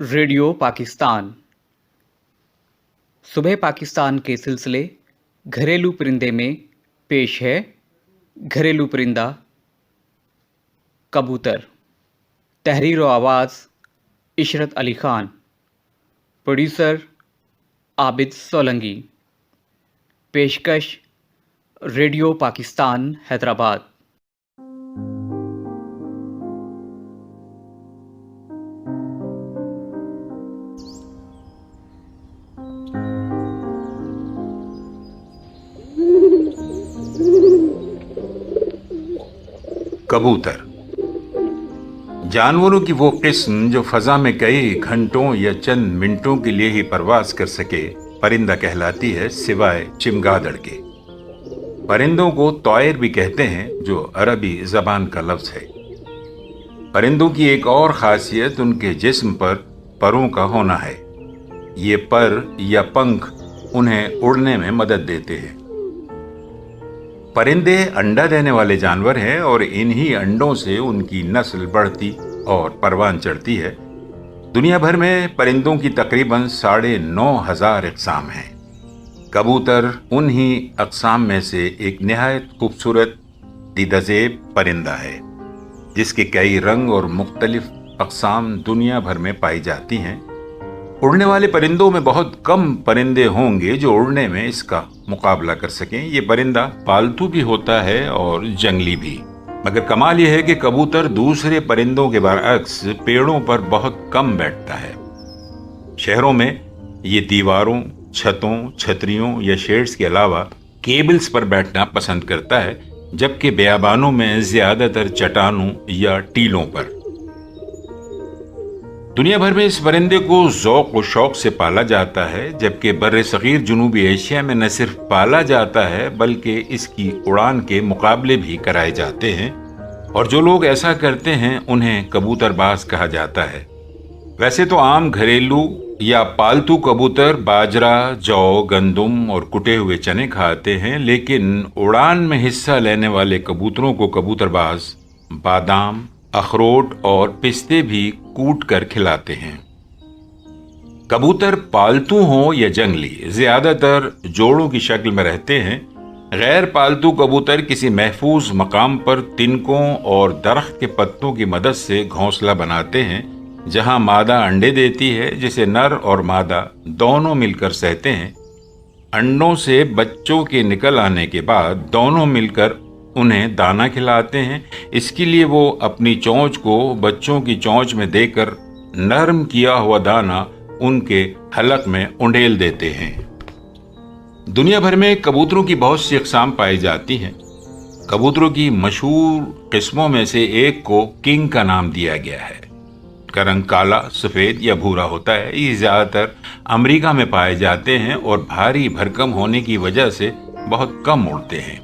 Radio Pakistan. सुबह पाकिस्तान के सिलसिले घरेलू परिंदे में पेश है घरेलू परिंदा कबूतर। तहरीर व आवाज़ इशरत अली ख़ान। प्रोड्यूसर आबिद सोलंगी। पेशकश रेडियो पाकिस्तान हैदराबाद। कबूतर जानवरों की वो किस्म जो फजा में कई घंटों या चंद मिनटों के लिए ही परवाज कर सके परिंदा कहलाती है, सिवाय चिमगादड़ के। परिंदों को तौयर भी कहते हैं, जो अरबी जबान का लफ्ज है। परिंदों की एक और खासियत उनके जिस्म पर परों का होना है। ये पर या पंख उन्हें उड़ने में मदद देते हैं। परिंदे अंडा देने वाले जानवर हैं और इन्हीं अंडों से उनकी नस्ल बढ़ती और परवान चढ़ती है। दुनिया भर में परिंदों की तकरीबन 9,500 अक़साम हैं। कबूतर उन्हीं अक़साम में से एक निहायत खूबसूरत दीदज़ेब परिंदा है, जिसके कई रंग और मुख्तलिफ अक़साम दुनिया भर में पाई जाती हैं। उड़ने वाले परिंदों में बहुत कम परिंदे होंगे जो उड़ने में इसका मुकाबला कर सकें। ये परिंदा पालतू भी होता है और जंगली भी, मगर कमाल यह है कि कबूतर दूसरे परिंदों के बरअक्स पेड़ों पर बहुत कम बैठता है। शहरों में ये दीवारों, छतों, छतरियों या शेड्स के अलावा केबल्स पर बैठना पसंद करता है, जबकि बेयाबानों में ज्यादातर चट्टानों या टीलों पर। दुनिया भर में इस परिंदे को ज़ौक़ व शौक़ से पाला जाता है, जबकि बर्र-ए-सग़ीर जनूबी एशिया में न सिर्फ पाला जाता है बल्कि इसकी उड़ान के मुकाबले भी कराए जाते हैं, और जो लोग ऐसा करते हैं उन्हें कबूतरबाज कहा जाता है। वैसे तो आम घरेलू या पालतू कबूतर बाजरा, जौ, गंदुम और कुटे हुए चने खाते हैं, लेकिन उड़ान में हिस्सा लेने वाले कबूतरों को कबूतरबाज बादाम, अखरोट और पिस्ते भी कूट कर खिलाते हैं। कबूतर पालतू हों या जंगली, ज्यादातर जोड़ों की शक्ल में रहते हैं। गैर पालतू कबूतर किसी महफूज मकाम पर तिनकों और दरख्त के पत्तों की मदद से घोंसला बनाते हैं, जहां मादा अंडे देती है, जिसे नर और मादा दोनों मिलकर सहते हैं। अंडों से बच्चों के निकल आने के बाद दोनों मिलकर उन्हें दाना खिलाते हैं। इसके लिए वो अपनी चोंच को बच्चों की चोंच में देकर नरम किया हुआ दाना उनके हलक में उंडेल देते हैं। दुनिया भर में कबूतरों की बहुत सी अक़साम पाई जाती हैं। कबूतरों की मशहूर किस्मों में से एक को किंग का नाम दिया गया है। का रंग काला, सफ़ेद या भूरा होता है। ये ज़्यादातर अमेरिका में पाए जाते हैं और भारी भरकम होने की वजह से बहुत कम उड़ते हैं।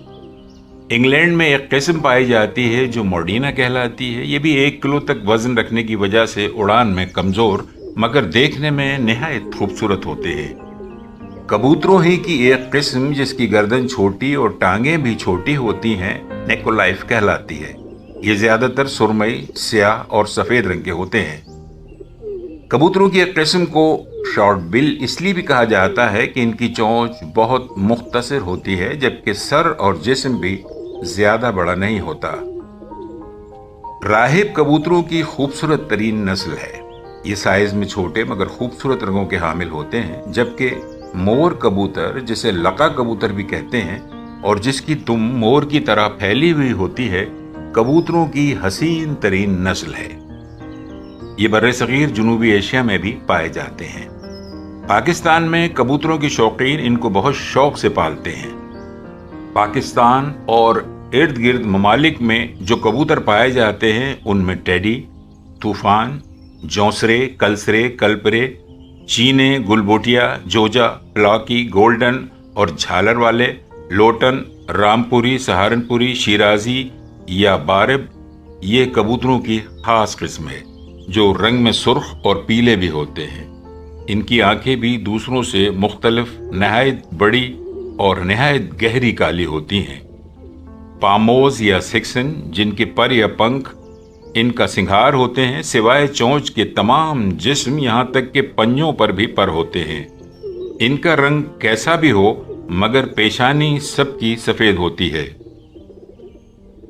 इंग्लैंड में एक किस्म पाई जाती है जो मोर्डीना कहलाती है। ये भी 1 किलो तक वजन रखने की वजह से उड़ान में कमजोर मगर देखने में निहायत खूबसूरत होते हैं। कबूतरों ही की एक किस्म जिसकी गर्दन छोटी और टांगें भी छोटी होती हैं, नेकोलाइफ कहलाती है। ये ज्यादातर सुरमई, स्याह और सफेद रंग के होते हैं। कबूतरों की एक किस्म को शॉर्ट बिल इसलिए भी कहा जाता है कि इनकी चोंच बहुत मुख्तसर होती है, जबकि सर और जिस्म भी ज्यादा बड़ा नहीं होता। राहिब कबूतरों की खूबसूरत तरीन नस्ल है। ये साइज में छोटे मगर खूबसूरत रंगों के हामिल होते हैं, जबकि मोर कबूतर, जिसे लका कबूतर भी कहते हैं और जिसकी दुम मोर की तरह फैली हुई होती है, कबूतरों की हसीन तरीन नस्ल है। ये बर्र-ए-सग़ीर जनूबी एशिया में भी पाए जाते हैं। पाकिस्तान में कबूतरों की शौकीन इनको बहुत शौक से पालते हैं। पाकिस्तान और इर्द गिर्द ममालिक में जो कबूतर पाए जाते हैं उनमें टेडी, तूफान, जौंसरे, कलसरे, कलपरे, चीने, गुलबोटिया, जोजा, प्लाकी, गोल्डन और झालर वाले, लोटन, रामपुरी, सहारनपुरी, शिराजी या बारिब ये कबूतरों की खास किस्म है, जो रंग में सुर्ख और पीले भी होते हैं। इनकी आंखें भी दूसरों से मुख्तलिफ नहायत बड़ी और नहायत गहरी काली होती हैं। पामोज या सिक्सन, जिनके पर या पंख ان کا سنگھار ہوتے ہیں، سوائے چونچ کے تمام جسم یہاں تک کہ پنجوں پر بھی پر ہوتے ہیں۔ ان کا رنگ کیسا بھی ہو مگر پیشانی سب کی سفید ہوتی ہے۔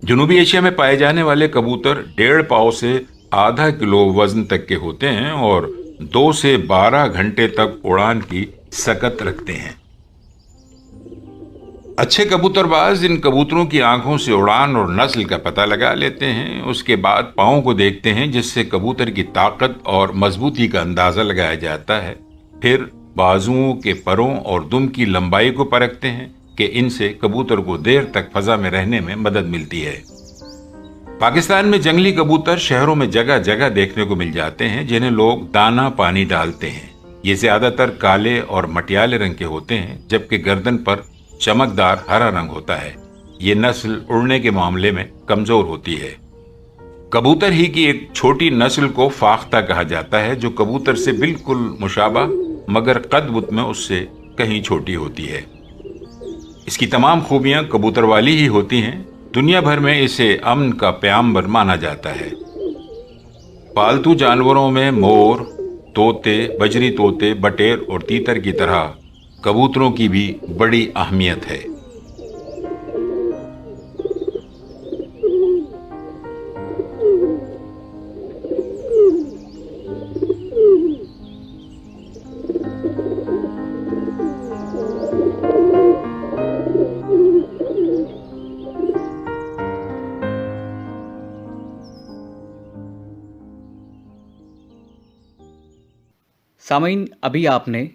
جنوبی ایشیا میں پائے جانے والے کبوتر 1.5 پاؤ سے آدھا کلو وزن تک کے ہوتے ہیں اور 2 سے 12 گھنٹے تک اڑان کی سکت رکھتے ہیں۔ اچھے کبوتر باز ان کبوتروں کی آنکھوں سے اڑان اور نسل کا پتہ لگا لیتے ہیں، اس کے بعد پاؤں کو دیکھتے ہیں جس سے کبوتر کی طاقت اور مضبوطی کا اندازہ لگایا جاتا ہے، پھر بازوؤں کے پروں اور دم کی لمبائی کو پرکھتے ہیں کہ ان سے کبوتر کو دیر تک فضا میں رہنے میں مدد ملتی ہے۔ پاکستان میں جنگلی کبوتر شہروں میں جگہ جگہ دیکھنے کو مل جاتے ہیں جنہیں لوگ دانہ پانی ڈالتے ہیں۔ یہ زیادہ تر کالے اور مٹیالے رنگ کے ہوتے ہیں جبکہ گردن پر چمکدار ہرا رنگ ہوتا ہے۔ یہ نسل اڑنے کے معاملے میں کمزور ہوتی ہے۔ کبوتر ہی کی ایک چھوٹی نسل کو فاختہ کہا جاتا ہے جو کبوتر سے بالکل مشابہ مگر قد بت میں اس سے کہیں چھوٹی ہوتی ہے۔ اس کی تمام خوبیاں کبوتر والی ہی ہوتی ہیں۔ دنیا بھر میں اسے امن کا پیامبر مانا جاتا ہے۔ پالتو جانوروں میں مور، طوطے، بجری طوطے، بٹیر اور تیتر کی طرح کبوتروں کی بھی بڑی اہمیت ہے۔ سامعین، ابھی آپ نے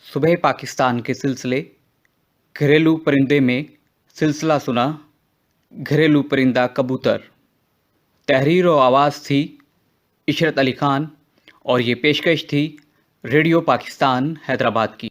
صبح پاکستان کے سلسلے گھریلو پرندے میں سلسلہ سنا، گھریلو پرندہ کبوتر۔ تحریر و آواز تھی عشرت علی خان اور یہ پیشکش تھی ریڈیو پاکستان حیدرآباد کی۔